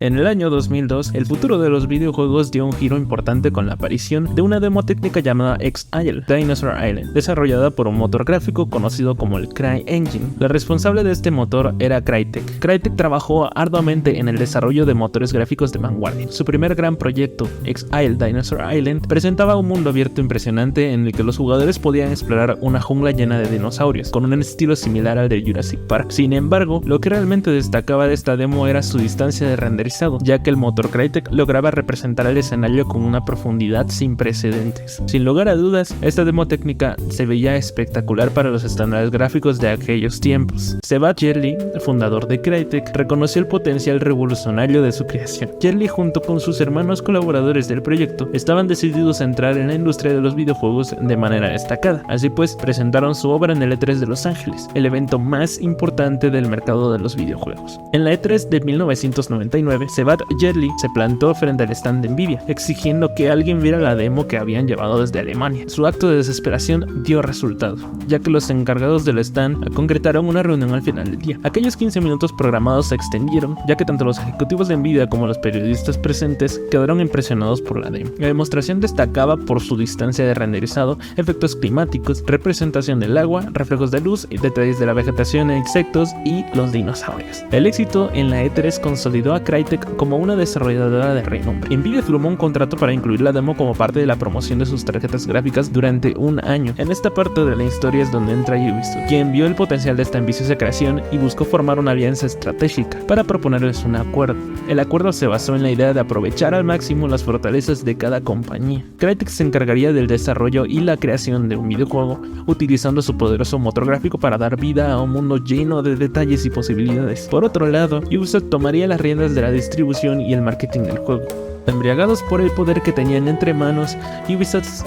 En el año 2002, el futuro de los videojuegos dio un giro importante con la aparición de una demo técnica llamada X-Isle, Dinosaur Island, desarrollada por un motor gráfico conocido como el CryEngine. La responsable de este motor era Crytek. Crytek trabajó arduamente en el desarrollo de motores gráficos de vanguardia. Su primer gran proyecto, X-Isle Dinosaur Island, presentaba un mundo abierto impresionante en el que los jugadores podían explorar una jungla llena de dinosaurios, con un estilo similar al de Jurassic Park. Sin embargo, lo que realmente destacaba de esta demo era su distancia de renderizado, ya que el motor Crytek lograba representar el escenario con una profundidad sin precedentes. Sin lugar a dudas, esta demo técnica se veía espectacular para los estándares gráficos de aquellos tiempos. Sebastien Jerly, fundador de Crytek, reconoció el potencial revolucionario de su creación. Jerly, junto con sus hermanos colaboradores del proyecto, estaban decididos a entrar en la industria de los videojuegos de manera destacada. Así pues, presentaron su obra en el E3 de Los Ángeles, el evento más importante del mercado de los videojuegos. En la E3 de 1999, Sebastien Jerly se plantó frente al stand de Nvidia, exigiendo que alguien viera la demo que habían llevado desde Alemania. Su acto de desesperación dio resultado, ya que los encargados del stand concretaron una reunión al final del día. Aquellos 15 minutos programados se extendieron, ya que tanto los ejecutivos de Nvidia como los periodistas presentes quedaron impresionados por la demo. La demostración destacaba por su distancia de renderizado, efectos climáticos, representación del agua, reflejos de luz, detalles de la vegetación e insectos y los dinosaurios. El éxito en la E3 consolidó a Crytek como una desarrolladora de renombre. Nvidia firmó un contrato para incluir la demo como parte de la promoción de sus tarjetas gráficas durante un año. En esta parte de la historia es donde entra Ubisoft, quien vio el potencial de esta ambiciosa creación y buscó formar una alianza estratégica para proponerles un acuerdo. El acuerdo se basó en la idea de aprovechar al máximo las fortalezas de cada compañía. Crytek se encargaría del desarrollo y la creación de un videojuego, utilizando su poderoso motor gráfico para dar vida a un mundo lleno de detalles y posibilidades. Por otro lado, Ubisoft tomaría las riendas de la distribución y el marketing del juego. Embriagados por el poder que tenían entre manos, Ubisoft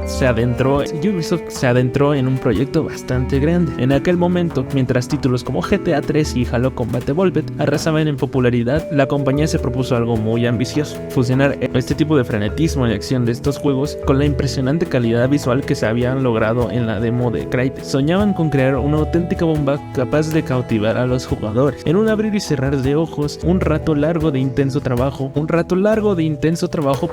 se adentró en un proyecto bastante grande. En aquel momento, mientras títulos como GTA 3 y Halo Combat Evolved arrasaban en popularidad, la compañía se propuso algo muy ambicioso: fusionar este tipo de frenetismo y acción de estos juegos con la impresionante calidad visual que se habían logrado en la demo de Crytek. Soñaban con crear una auténtica bomba capaz de cautivar a los jugadores. En un abrir y cerrar de ojos, un rato largo de intenso trabajo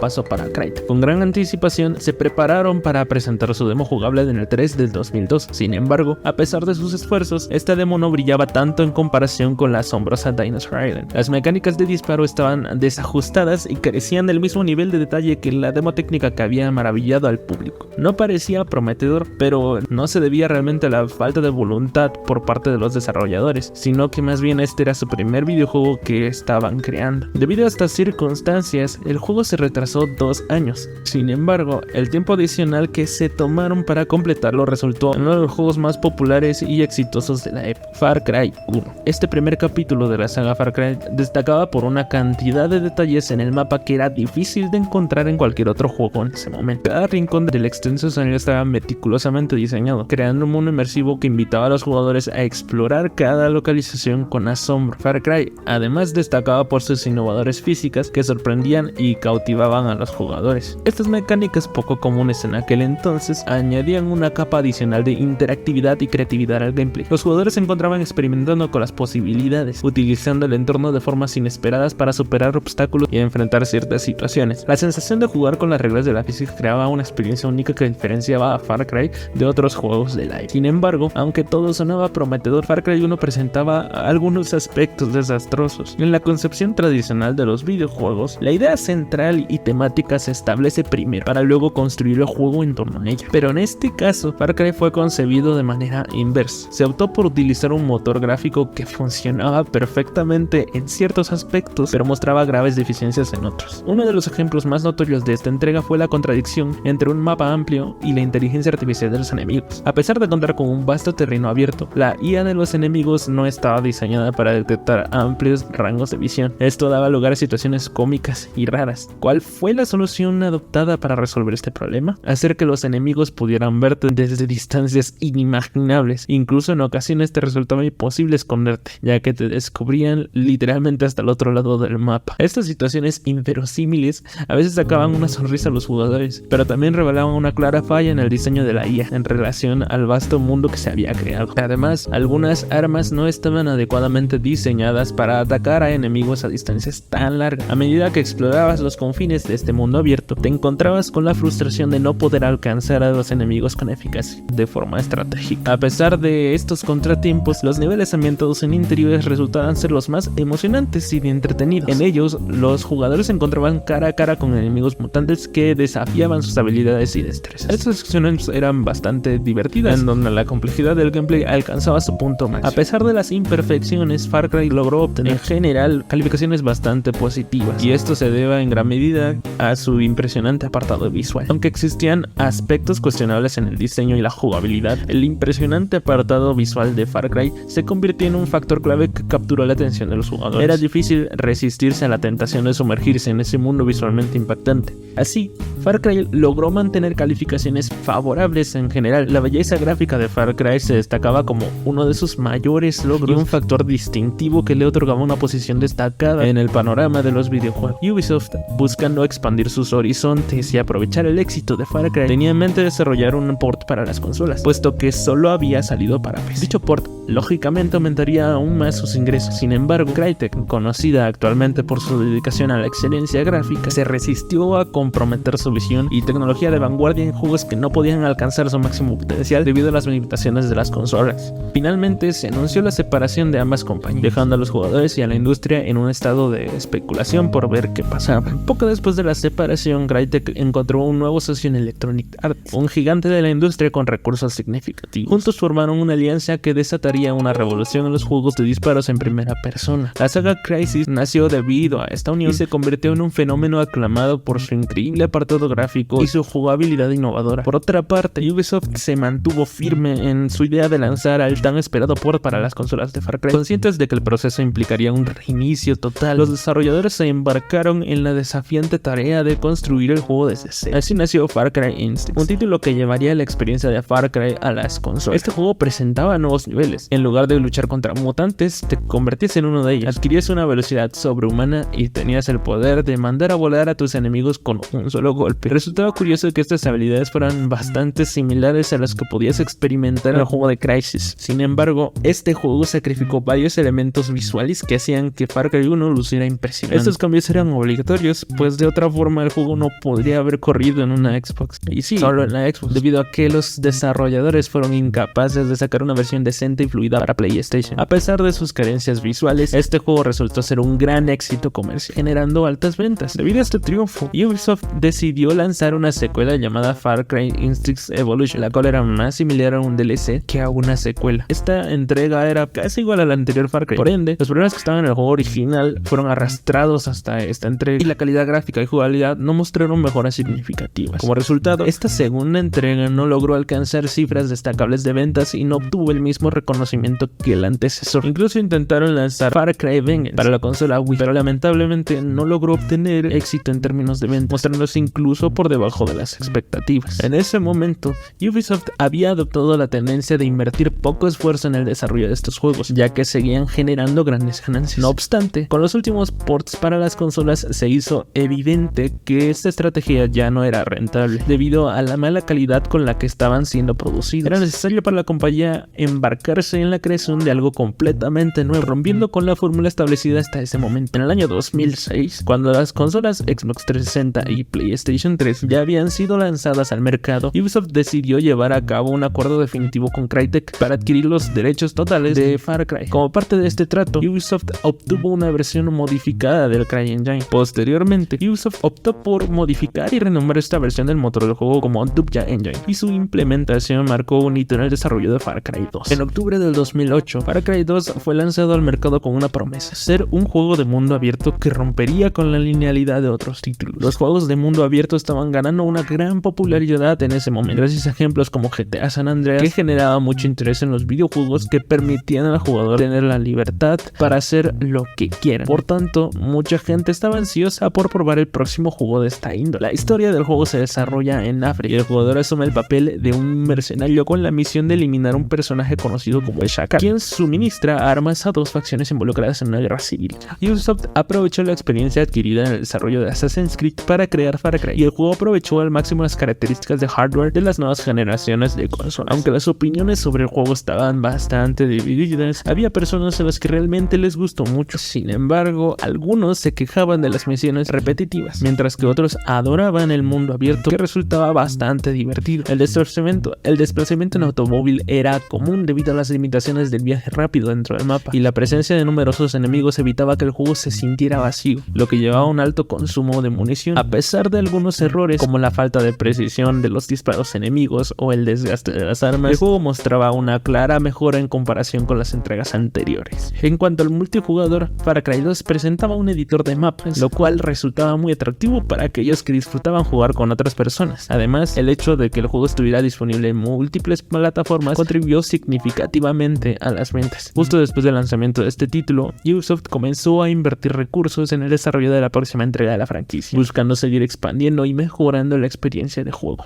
pasó para Crytek. Con gran anticipación se prepararon para presentar su demo jugable en el 3 del 2002. Sin embargo, a pesar de sus esfuerzos, esta demo no brillaba tanto en comparación con la asombrosa Dinosaur Island. Las mecánicas de disparo estaban desajustadas y carecían del mismo nivel de detalle que la demo técnica que había maravillado al público. No parecía prometedor, pero no se debía realmente a la falta de voluntad por parte de los desarrolladores, sino que más bien este era su primer videojuego que estaban creando. Debido a estas circunstancias, el juego se retrasó 2 años. Sin embargo, el tiempo adicional que se tomaron para completarlo resultó en uno de los juegos más populares y exitosos de la época, Far Cry 1. Este primer capítulo de la saga Far Cry destacaba por una cantidad de detalles en el mapa que era difícil de encontrar en cualquier otro juego en ese momento. Cada rincón del extenso escenario estaba meticulosamente diseñado, creando un mundo inmersivo que invitaba a los jugadores a explorar cada localización con asombro. Far Cry además destacaba por sus innovadoras físicas que sorprendían y cautivaban a los jugadores. Estas mecánicas poco comunes en aquel entonces añadían una capa adicional de interactividad y creatividad al gameplay. Los jugadores se encontraban experimentando con las posibilidades, utilizando el entorno de formas inesperadas para superar obstáculos y enfrentar ciertas situaciones. La sensación de jugar con las reglas de la física creaba una experiencia única que diferenciaba a Far Cry de otros juegos del aire. Sin embargo, aunque todo sonaba prometedor, Far Cry 1 presentaba algunos aspectos desastrosos. En la concepción tradicional de los videojuegos, la idea central y temática se establece primero, para luego construir el juego en torno a ella. Pero en este caso, Far Cry fue concebido de manera inversa. Se optó por utilizar un motor gráfico que funcionaba perfectamente en ciertos aspectos, pero mostraba graves deficiencias en otros. Uno de los ejemplos más notorios de esta entrega fue la contradicción entre un mapa amplio y la inteligencia artificial de los enemigos. A pesar de contar con un vasto terreno abierto, la IA de los enemigos no estaba diseñada para detectar amplios rangos de visión. Esto daba lugar a situaciones cómicas y raras. ¿Cuál fue la solución adoptada para resolver este problema? Hacer que los enemigos pudieran verte desde distancias inimaginables. Incluso en ocasiones te resultaba imposible esconderte, ya que te descubrían literalmente hasta el otro lado del mapa. Estas situaciones inverosímiles a veces sacaban una sonrisa a los jugadores, pero también revelaban una clara falla en el diseño de la IA en relación al vasto mundo que se había creado. Además, algunas armas no estaban adecuadamente diseñadas para atacar a enemigos a distancias tan largas. A medida que explorabas los confines de este mundo abierto, te encontrabas con la frustración de no poder alcanzar a los enemigos con eficacia de forma estratégica. A pesar de estos contratiempos, los niveles ambientados en interiores resultaban ser los más emocionantes y entretenidos. En ellos, los jugadores se encontraban cara a cara con enemigos mutantes que desafiaban sus habilidades y destrezas. Estas secciones eran bastante divertidas, en donde la complejidad del gameplay alcanzaba su punto máximo. A pesar de las imperfecciones, Far Cry logró obtener en general calificaciones bastante positivas, y esto se debe en gran medida a su impresionante apartado visual. Aunque existían aspectos cuestionables en el diseño y la jugabilidad, el impresionante apartado visual de Far Cry se convirtió en un factor clave que capturó la atención de los jugadores. Era difícil resistirse a la tentación de sumergirse en ese mundo visualmente impactante. Así, Far Cry logró mantener calificaciones favorables en general. La belleza gráfica de Far Cry se destacaba como uno de sus mayores logros y un factor distintivo que le otorgaba una posición destacada en el panorama de los videojuegos. Ubisoft, buscando expandir sus horizontes y aprovechar el éxito de Far Cry, tenía en mente desarrollar un port para las consolas, puesto que solo había salido para PC. Dicho port, lógicamente, aumentaría aún más sus ingresos. Sin embargo, Crytek, conocida actualmente por su dedicación a la excelencia gráfica, se resistió a comprometer su visión y tecnología de vanguardia en juegos que no podían alcanzar su máximo potencial debido a las limitaciones de las consolas. Finalmente, se anunció la separación de ambas compañías, dejando a los jugadores y a la industria en un estado de especulación por ver qué pasaba. Poco después de la separación, Crytek encontró un nuevo socio en Electronic Arts, un gigante de la industria con recursos significativos. Juntos formaron una alianza que desataría una revolución en los juegos de disparos en primera persona. La saga Crysis nació debido a esta unión y se convirtió en un fenómeno aclamado por su increíble apartado gráfico y su jugabilidad innovadora. Por otra parte, Ubisoft se mantuvo firme en su idea de lanzar al tan esperado port para las consolas de Far Cry. Conscientes de que el proceso implicaría un reinicio total, los desarrolladores se embarcaron en la desafiante tarea de construir el juego desde cero. Así nació Far Cry Instincts, un título que llevaría la experiencia de Far Cry a las consolas. Este juego presentaba nuevos niveles. En lugar de luchar contra mutantes, te convertías en uno de ellos, adquirías una velocidad sobrehumana y tenías el poder de mandar a volar a tus enemigos con un solo golpe. Resultaba curioso que estas habilidades fueran bastante similares a las que podías experimentar en el juego de Crysis. Sin embargo, este juego sacrificó varios elementos visuales que hacían que Far Cry 1 luciera impresionante. Estos cambios eran obligatorios, pues de otra forma el juego no podría haber corrido en una Xbox. Y sí, solo en la Xbox, debido a que los desarrolladores fueron incapaces de sacar una versión decente y fluida para PlayStation. A pesar de sus carencias visuales, este juego resultó ser un gran éxito comercial, generando altas ventas. Debido a este triunfo, Ubisoft decidió lanzar una secuela llamada Far Cry Instincts Evolution, la cual era más similar a un DLC que a una secuela. Esta entrega era casi igual a la anterior Far Cry, por ende, los problemas que estaban en el juego original fueron arrastrados hasta esta entrega, y la calidad gráfica y jugabilidad no mostraron mejoras significativas. Como resultado, esta segunda entrega no logró alcanzar cifras destacables de ventas y no obtuvo el mismo reconocimiento que el antecesor. Incluso intentaron lanzar Far Cry Vengeance para la consola Wii, pero lamentablemente no logró obtener éxito en términos de ventas, mostrándose incluso por debajo de las expectativas. En ese momento, Ubisoft había adoptado la tendencia de invertir poco esfuerzo en el desarrollo de estos juegos, ya que seguían generando grandes ganancias. No obstante, con los últimos ports para las consolas se hizo evidente que esta estrategia ya no era rentable, debido a la mala calidad con la que estaban siendo producidos. Era necesario para la compañía embarcarse en la creación de algo completamente nuevo, rompiendo con la fórmula establecida hasta ese momento. En el año 2006, cuando las consolas Xbox 360 y PlayStation 3 ya habían sido lanzadas al mercado, Ubisoft decidió llevar a cabo un acuerdo definitivo con Crytek para adquirir los derechos totales de Far Cry. Como parte de este trato, Ubisoft obtuvo una versión modificada del CryEngine. Posteriormente, Ubisoft optó por modificar y renombrar esta versión del motor del juego como Dubya Engine, y su implementación marcó un hito en el desarrollo de Far Cry 2. En octubre del 2008, Far Cry 2 fue lanzado al mercado con una promesa: ser un juego de mundo abierto que rompería con la linealidad de otros títulos. Los juegos de mundo abierto abierto estaban ganando una gran popularidad en ese momento, gracias a ejemplos como GTA San Andreas, que generaba mucho interés en los videojuegos que permitían al jugador tener la libertad para hacer lo que quieran. Por tanto, mucha gente estaba ansiosa por probar el próximo juego de esta índole. La historia del juego se desarrolla en África y el jugador asume el papel de un mercenario con la misión de eliminar un personaje conocido como el Shakar, quien suministra armas a dos facciones involucradas en una guerra civil. Ubisoft aprovechó la experiencia adquirida en el desarrollo de Assassin's Creed para crear Far Cry, y el juego aprovechó al máximo las características de hardware de las nuevas generaciones de consolas. Aunque las opiniones sobre el juego estaban bastante divididas, había personas a las que realmente les gustó mucho. Sin embargo, algunos se quejaban de las misiones repetitivas, mientras que otros adoraban el mundo abierto, que resultaba bastante divertido. El desplazamiento en automóvil era común debido a las limitaciones del viaje rápido dentro del mapa, y la presencia de numerosos enemigos evitaba que el juego se sintiera vacío, lo que llevaba a un alto consumo de munición. A pesar de algunos errores como la falta de precisión de los disparos enemigos o el desgaste de las armas, el juego mostraba una clara mejora en comparación con las entregas anteriores. En cuanto al multijugador, Far Cry 2 presentaba un editor de mapas, lo cual resultaba muy atractivo para aquellos que disfrutaban jugar con otras personas. Además, el hecho de que el juego estuviera disponible en múltiples plataformas contribuyó significativamente a las ventas. Justo después del lanzamiento de este título, Ubisoft comenzó a invertir recursos en el desarrollo de la próxima entrega de la franquicia, buscando seguir expandiendo y mejorando la experiencia de juego.